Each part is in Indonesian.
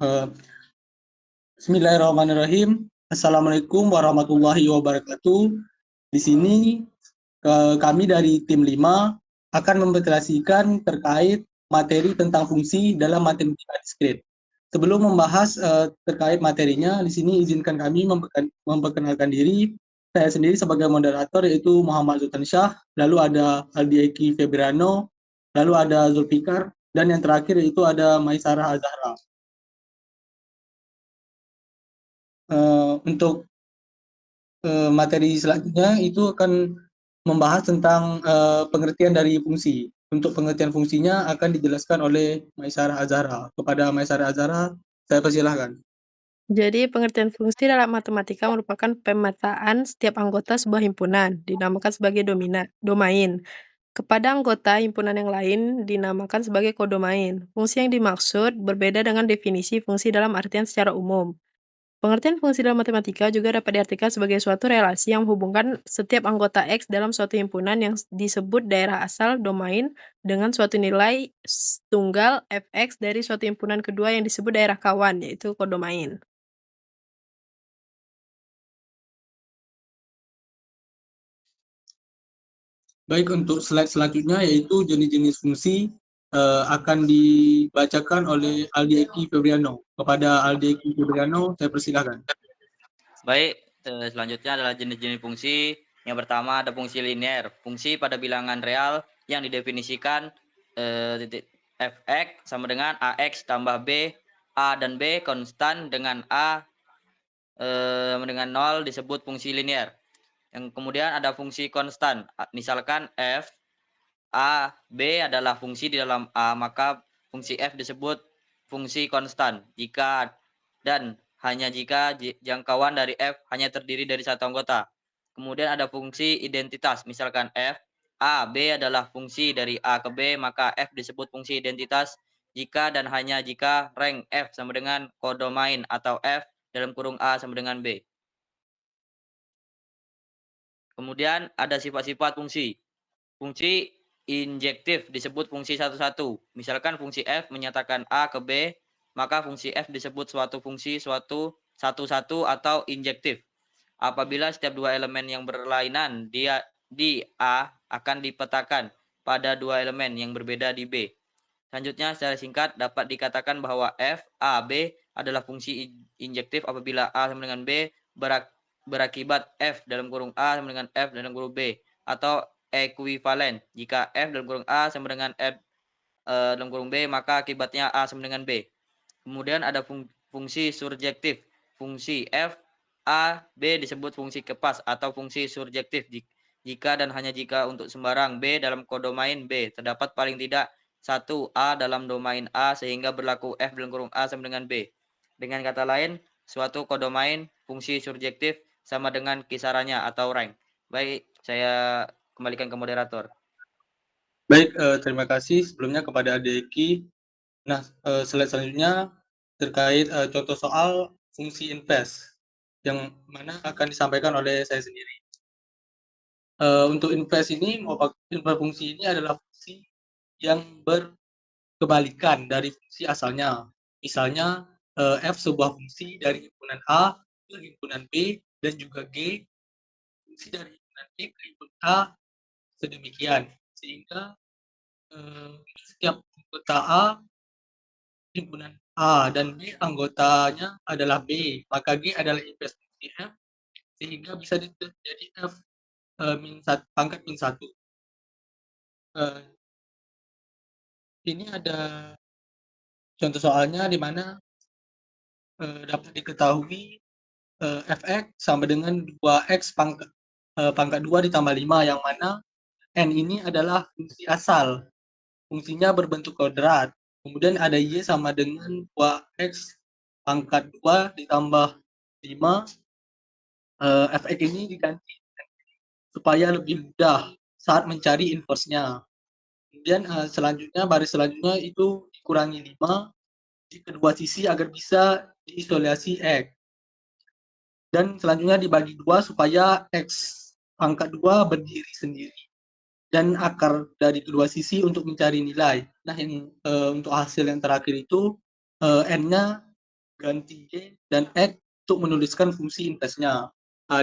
Eh, Bismillahirrahmanirrahim. Assalamualaikum warahmatullahi wabarakatuh. Di sini kami dari tim 5 akan mempresentasikan terkait materi tentang fungsi dalam matematika diskrit. Sebelum membahas terkait materinya, di sini izinkan kami memperkenalkan diri. Saya sendiri sebagai moderator yaitu Muhammad Sultan Syah, lalu ada Aldi Eki Febriano, lalu ada Zulfikar, dan yang terakhir yaitu ada Maisarah Azahra. Untuk materi selanjutnya itu akan membahas tentang pengertian dari fungsi. Untuk pengertian fungsinya akan dijelaskan oleh Maisarah Azhara. Kepada Maisarah Azhara, saya persilahkan. Jadi, pengertian fungsi dalam matematika merupakan pemetaan setiap anggota sebuah himpunan, dinamakan sebagai domain. Kepada anggota himpunan yang lain, dinamakan sebagai kodomain. Fungsi yang dimaksud berbeda dengan definisi fungsi dalam artian secara umum. Pengertian fungsi dalam matematika juga dapat diartikan sebagai suatu relasi yang menghubungkan setiap anggota X dalam suatu himpunan yang disebut daerah asal domain dengan suatu nilai tunggal fx dari suatu himpunan kedua yang disebut daerah kawan, yaitu kodomain. Baik, untuk slide selanjutnya yaitu jenis-jenis fungsi akan dibacakan oleh Aldi Eki Febriano. Kepada Aldi Eki Febriano, saya persilahkan. Baik, selanjutnya adalah jenis-jenis fungsi. Yang pertama ada fungsi linear, fungsi pada bilangan real yang didefinisikan titik fx sama dengan ax tambah b, a dan b konstan dengan a sama dengan 0 disebut fungsi linear. Yang kemudian ada fungsi konstan, misalkan f a b adalah fungsi di dalam a, maka fungsi f disebut fungsi konstan jika dan hanya jika jangkauan dari f hanya terdiri dari satu anggota. Kemudian ada fungsi identitas, misalkan f a b adalah fungsi dari a ke b, maka f disebut fungsi identitas jika dan hanya jika rank f sama dengan kodomain atau f dalam kurung a sama dengan b. Kemudian ada sifat-sifat fungsi. Fungsi injektif disebut fungsi satu-satu. Misalkan fungsi f menyatakan a ke b, maka fungsi f disebut suatu fungsi satu-satu atau injektif. Apabila setiap dua elemen yang berlainan di A akan dipetakan pada dua elemen yang berbeda di B. Selanjutnya secara singkat dapat dikatakan bahwa f, a, b adalah fungsi injektif apabila a sama dengan b berakibat f dalam kurung a sama dengan f dalam kurung b, atau ekuivalen. Jika f dalam kurung a sama dengan f dalam kurung b, maka akibatnya a sama dengan b. Kemudian ada fungsi surjektif. Fungsi f, a, b disebut fungsi kepas atau fungsi surjektif jika dan hanya jika untuk sembarang b dalam kodomain b terdapat paling tidak satu a dalam domain a sehingga berlaku f dalam kurung a sama dengan b. Dengan kata lain, suatu kodomain fungsi surjektif sama dengan kisarannya atau rank. Baik, saya kembalikan ke moderator. Baik, terima kasih sebelumnya kepada Adeki. Nah, slide selanjutnya terkait contoh soal fungsi inverse yang mana akan disampaikan oleh saya sendiri. Untuk inverse ini, inverse fungsi ini adalah fungsi yang berkebalikan dari fungsi asalnya. Misalnya, f sebuah fungsi dari himpunan A ke himpunan B dan juga G fungsi dari himpunan B ke himpunan A sedemikian. Sehingga setiap anggota A, himpunan A dan B anggotanya adalah B, maka G adalah inverse fungsi F, sehingga bisa jadi F pangkat min 1. Ini ada contoh soalnya di mana dapat diketahui fx sama dengan 2x pangkat 2 ditambah 5, yang mana n ini adalah fungsi asal, fungsinya berbentuk kuadrat. Kemudian ada y sama dengan 2x pangkat 2 ditambah 5, fx ini diganti supaya lebih mudah saat mencari inverse-nya. Kemudian selanjutnya, baris selanjutnya itu dikurangi 5 di kedua sisi agar bisa diisolasi X. Dan selanjutnya dibagi 2 supaya X pangkat 2 berdiri sendiri. Dan akar dari kedua sisi untuk mencari nilai. Nah, yang untuk hasil yang terakhir itu N-nya ganti Y dan X untuk menuliskan fungsi inversnya.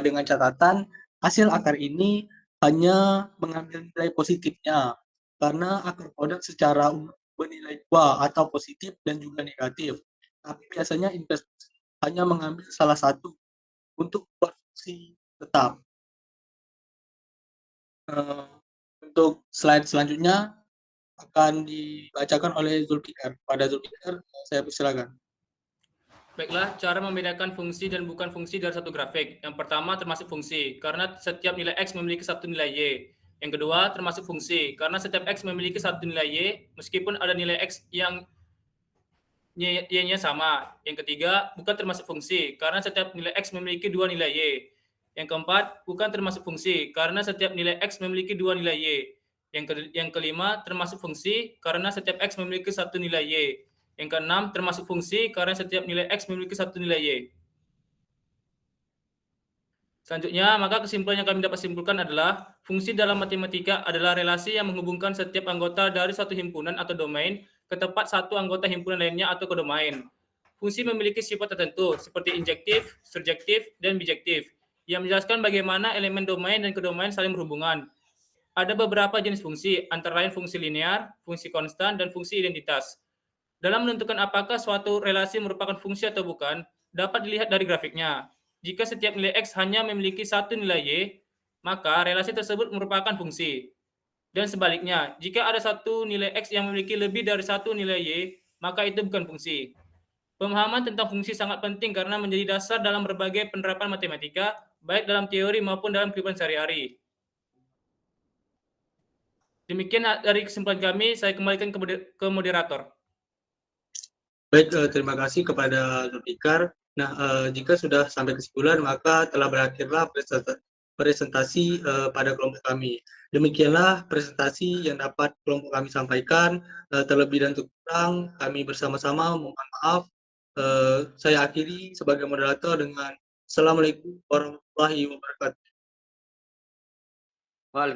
Dengan catatan, hasil akar ini hanya mengambil nilai positifnya, karena akar produk secara umum bernilai 2 atau positif dan juga negatif. Tapi biasanya invers hanya mengambil salah satu untuk membuat fungsi tetap. Untuk slide selanjutnya akan dibacakan oleh Zulfikar. Pada Zulfikar, saya persilakan. Baiklah, cara membedakan fungsi dan bukan fungsi dari satu grafik. Yang pertama termasuk fungsi, karena setiap nilai X memiliki satu nilai Y. Yang kedua termasuk fungsi, karena setiap X memiliki satu nilai Y, meskipun ada nilai X yang Y-nya sama. Yang ketiga, bukan termasuk fungsi, karena setiap nilai X memiliki dua nilai Y. Yang keempat, bukan termasuk fungsi, karena setiap nilai X memiliki dua nilai Y. Yang kelima, termasuk fungsi, karena setiap X memiliki satu nilai Y. Yang keenam, termasuk fungsi, karena setiap nilai X memiliki satu nilai Y. Selanjutnya, maka kesimpulan yang kami dapat simpulkan adalah fungsi dalam matematika adalah relasi yang menghubungkan setiap anggota dari suatu himpunan atau domain ke tempat satu anggota himpunan lainnya atau ke domain. Fungsi memiliki sifat tertentu seperti injektif, surjektif, dan bijektif yang menjelaskan bagaimana elemen domain dan kedomain saling berhubungan. Ada beberapa jenis fungsi, antara lain fungsi linear, fungsi konstan, dan fungsi identitas. Dalam menentukan apakah suatu relasi merupakan fungsi atau bukan, dapat dilihat dari grafiknya. Jika setiap nilai X hanya memiliki satu nilai Y, maka relasi tersebut merupakan fungsi. Dan sebaliknya, jika ada satu nilai X yang memiliki lebih dari satu nilai Y, maka itu bukan fungsi. Pemahaman tentang fungsi sangat penting karena menjadi dasar dalam berbagai penerapan matematika, baik dalam teori maupun dalam kehidupan sehari-hari. Demikian dari kesimpulan kami, saya kembalikan ke moderator. Baik, terima kasih kepada Zulfikar. Nah, jika sudah sampai kesimpulan, maka telah berakhirlah presentasi pada kelompok kami. Demikianlah presentasi yang dapat kelompok kami sampaikan. Terlebih dan kurang, kami bersama-sama mohon maaf. Saya akhiri sebagai moderator dengan Assalamualaikum warahmatullahi wabarakatuh.